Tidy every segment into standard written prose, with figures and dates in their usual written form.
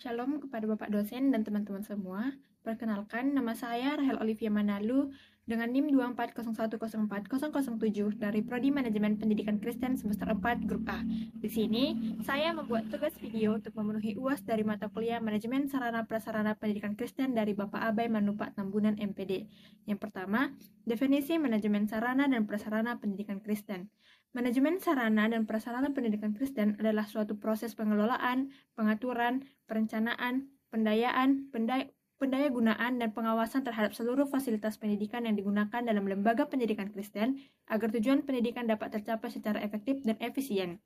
Shalom kepada Bapak dosen dan teman-teman semua. Perkenalkan, nama saya Rahel Olivia Manalu dengan NIM 240404007 dari Prodi Manajemen Pendidikan Kristen semester 4 Grup A. Di sini, saya membuat tugas video untuk memenuhi UAS dari mata kuliah Manajemen Sarana Prasarana Pendidikan Kristen dari Bapak Abai Manupak Tambunan MPD. Yang pertama, definisi Manajemen Sarana dan Prasarana Pendidikan Kristen. Manajemen sarana dan prasarana pendidikan Kristen adalah suatu proses pengelolaan, pengaturan, perencanaan, pendayagunaan, dan pengawasan terhadap seluruh fasilitas pendidikan yang digunakan dalam lembaga pendidikan Kristen agar tujuan pendidikan dapat tercapai secara efektif dan efisien.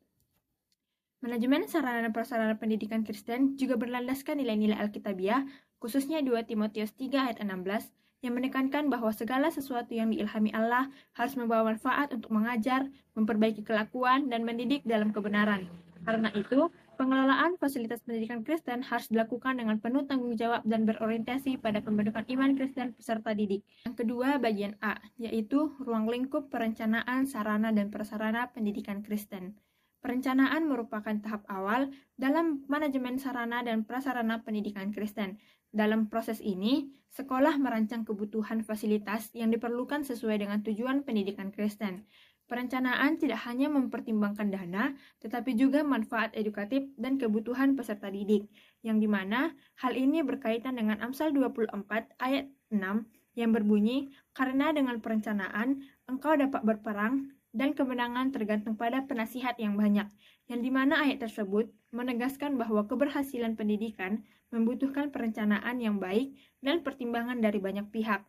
Manajemen sarana dan prasarana pendidikan Kristen juga berlandaskan nilai-nilai Alkitabiah, khususnya 2 Timotius 3 ayat 16, yang menekankan bahwa segala sesuatu yang diilhami Allah harus membawa manfaat untuk mengajar, memperbaiki kelakuan, dan mendidik dalam kebenaran. Karena itu, pengelolaan fasilitas pendidikan Kristen harus dilakukan dengan penuh tanggung jawab dan berorientasi pada pembentukan iman Kristen peserta didik. Yang kedua, bagian A, yaitu ruang lingkup perencanaan sarana dan prasarana pendidikan Kristen. Perencanaan merupakan tahap awal dalam manajemen sarana dan prasarana pendidikan Kristen. Dalam proses ini, sekolah merancang kebutuhan fasilitas yang diperlukan sesuai dengan tujuan pendidikan Kristen. Perencanaan tidak hanya mempertimbangkan dana, tetapi juga manfaat edukatif dan kebutuhan peserta didik, yang dimana hal ini berkaitan dengan Amsal 24 ayat 6 yang berbunyi, "Karena dengan perencanaan, engkau dapat berperang, dan kemenangan tergantung pada penasihat yang banyak," yang dimana ayat tersebut menegaskan bahwa keberhasilan pendidikan membutuhkan perencanaan yang baik dan pertimbangan dari banyak pihak.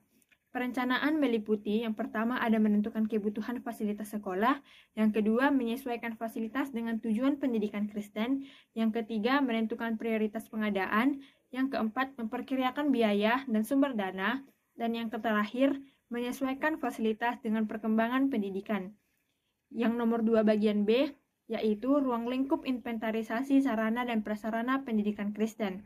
Perencanaan meliputi yang pertama ada menentukan kebutuhan fasilitas sekolah, yang kedua menyesuaikan fasilitas dengan tujuan pendidikan Kristen, yang ketiga menentukan prioritas pengadaan, yang keempat memperkirakan biaya dan sumber dana, dan yang terakhir menyesuaikan fasilitas dengan perkembangan pendidikan. Yang nomor 2 bagian B, yaitu ruang lingkup inventarisasi sarana dan prasarana pendidikan Kristen.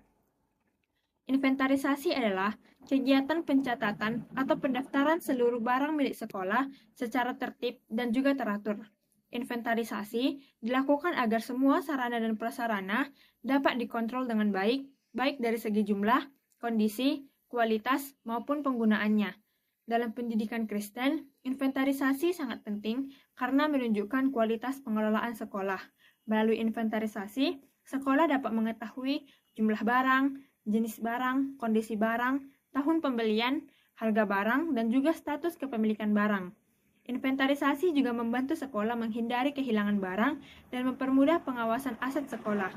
Inventarisasi adalah kegiatan pencatatan atau pendaftaran seluruh barang milik sekolah secara tertib dan juga teratur. Inventarisasi dilakukan agar semua sarana dan prasarana dapat dikontrol dengan baik dari segi jumlah, kondisi, kualitas, maupun penggunaannya. Dalam pendidikan Kristen, inventarisasi sangat penting karena menunjukkan kualitas pengelolaan sekolah. Melalui inventarisasi, sekolah dapat mengetahui jumlah barang, jenis barang, kondisi barang, tahun pembelian, harga barang, dan juga status kepemilikan barang. Inventarisasi juga membantu sekolah menghindari kehilangan barang dan mempermudah pengawasan aset sekolah,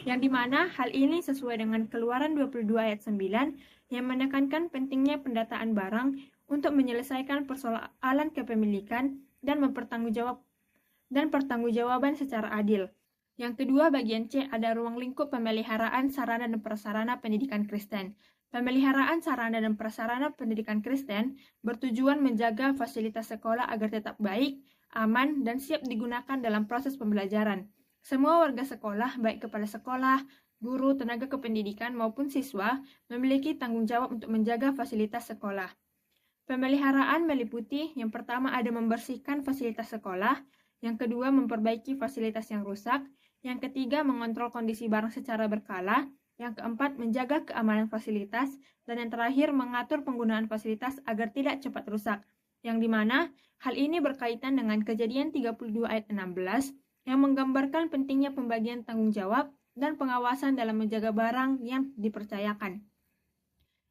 yang dimana hal ini sesuai dengan Keluaran 22 ayat 9 yang menekankan pentingnya pendataan barang untuk menyelesaikan persoalan kepemilikan dan pertanggungjawaban secara adil. Yang kedua, bagian C, ada ruang lingkup pemeliharaan sarana dan prasarana pendidikan Kristen. Pemeliharaan sarana dan prasarana pendidikan Kristen bertujuan menjaga fasilitas sekolah agar tetap baik, aman, dan siap digunakan dalam proses pembelajaran. Semua warga sekolah, baik kepala sekolah, guru, tenaga kependidikan, maupun siswa, memiliki tanggung jawab untuk menjaga fasilitas sekolah. Pemeliharaan meliputi yang pertama ada membersihkan fasilitas sekolah, yang kedua memperbaiki fasilitas yang rusak, yang ketiga mengontrol kondisi barang secara berkala, yang keempat menjaga keamanan fasilitas, dan yang terakhir mengatur penggunaan fasilitas agar tidak cepat rusak, yang dimana hal ini berkaitan dengan Kejadian 32 ayat 16 yang menggambarkan pentingnya pembagian tanggung jawab dan pengawasan dalam menjaga barang yang dipercayakan.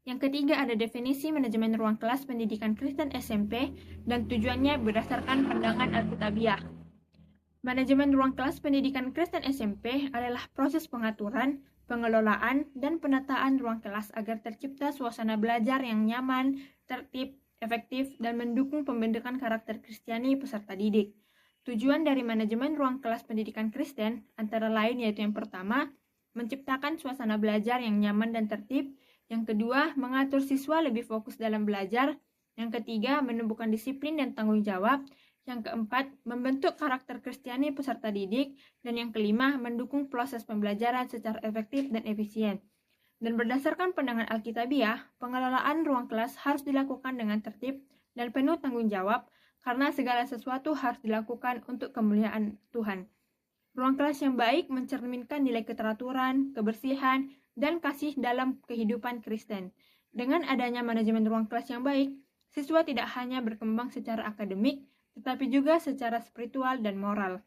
Yang ketiga ada definisi manajemen ruang kelas pendidikan Kristen SMP dan tujuannya berdasarkan pandangan Alkitabiah. Manajemen ruang kelas pendidikan Kristen SMP adalah proses pengaturan, pengelolaan, dan penataan ruang kelas agar tercipta suasana belajar yang nyaman, tertib, efektif, dan mendukung pembentukan karakter Kristiani peserta didik. Tujuan dari manajemen ruang kelas pendidikan Kristen antara lain yaitu yang pertama, menciptakan suasana belajar yang nyaman dan tertib. Yang kedua, mengatur siswa lebih fokus dalam belajar. Yang ketiga, menumbuhkan disiplin dan tanggung jawab. Yang keempat, membentuk karakter Kristiani peserta didik. Dan yang kelima, mendukung proses pembelajaran secara efektif dan efisien. Dan berdasarkan pandangan Alkitabiah, pengelolaan ruang kelas harus dilakukan dengan tertib dan penuh tanggung jawab karena segala sesuatu harus dilakukan untuk kemuliaan Tuhan. Ruang kelas yang baik mencerminkan nilai keteraturan, kebersihan, dan kasih dalam kehidupan Kristen. Dengan adanya manajemen ruang kelas yang baik, siswa tidak hanya berkembang secara akademik, tetapi juga secara spiritual dan moral.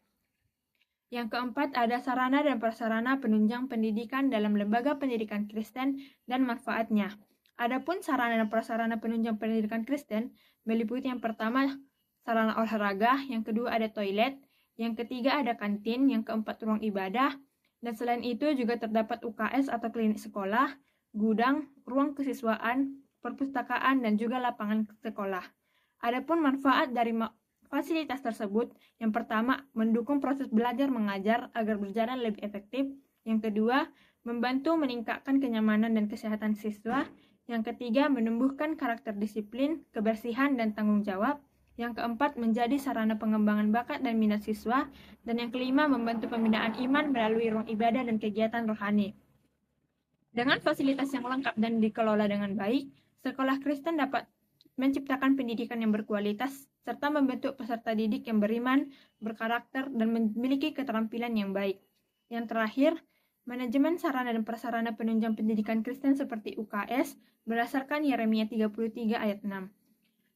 Yang keempat, ada sarana dan prasarana penunjang pendidikan dalam lembaga pendidikan Kristen dan manfaatnya. Adapun sarana dan prasarana penunjang pendidikan Kristen meliputi yang pertama, sarana olahraga, yang kedua ada toilet, yang ketiga ada kantin, yang keempat ruang ibadah, dan selain itu juga terdapat UKS atau klinik sekolah, gudang, ruang kesiswaan, perpustakaan, dan juga lapangan sekolah. Adapun manfaat dari fasilitas tersebut, yang pertama, mendukung proses belajar mengajar agar berjalan lebih efektif. Yang kedua, membantu meningkatkan kenyamanan dan kesehatan siswa. Yang ketiga, menumbuhkan karakter disiplin, kebersihan, dan tanggung jawab. Yang keempat, menjadi sarana pengembangan bakat dan minat siswa. Dan yang kelima, membantu pembinaan iman melalui ruang ibadah dan kegiatan rohani. Dengan fasilitas yang lengkap dan dikelola dengan baik, sekolah Kristen dapat menciptakan pendidikan yang berkualitas, serta membentuk peserta didik yang beriman, berkarakter, dan memiliki keterampilan yang baik. Yang terakhir, manajemen sarana dan prasarana penunjang pendidikan Kristen seperti UKS berdasarkan Yeremia 33 ayat 6.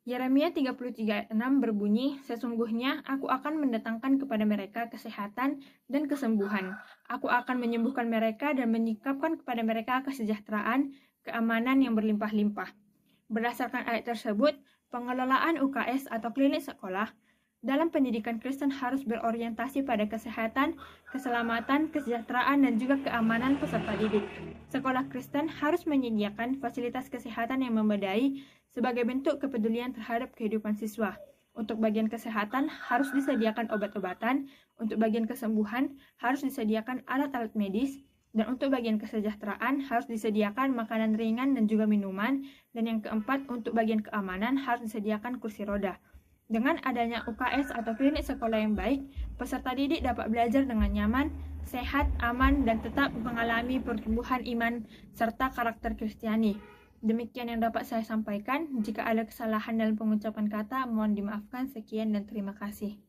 Yeremia 33 ayat 6 berbunyi, "Sesungguhnya aku akan mendatangkan kepada mereka kesehatan dan kesembuhan. Aku akan menyembuhkan mereka dan menyikapkan kepada mereka kesejahteraan, keamanan yang berlimpah-limpah." Berdasarkan ayat tersebut, pengelolaan UKS atau klinik sekolah dalam pendidikan Kristen harus berorientasi pada kesehatan, keselamatan, kesejahteraan, dan juga keamanan peserta didik. Sekolah Kristen harus menyediakan fasilitas kesehatan yang memadai sebagai bentuk kepedulian terhadap kehidupan siswa. Untuk bagian kesehatan harus disediakan obat-obatan, untuk bagian kesembuhan harus disediakan alat-alat medis, dan untuk bagian kesejahteraan harus disediakan makanan ringan dan juga minuman. Dan yang keempat, untuk bagian keamanan harus disediakan kursi roda. Dengan adanya UKS atau klinik sekolah yang baik, peserta didik dapat belajar dengan nyaman, sehat, aman, dan tetap mengalami pertumbuhan iman serta karakter Kristiani. Demikian yang dapat saya sampaikan. Jika ada kesalahan dalam pengucapan kata, mohon dimaafkan. Sekian dan terima kasih.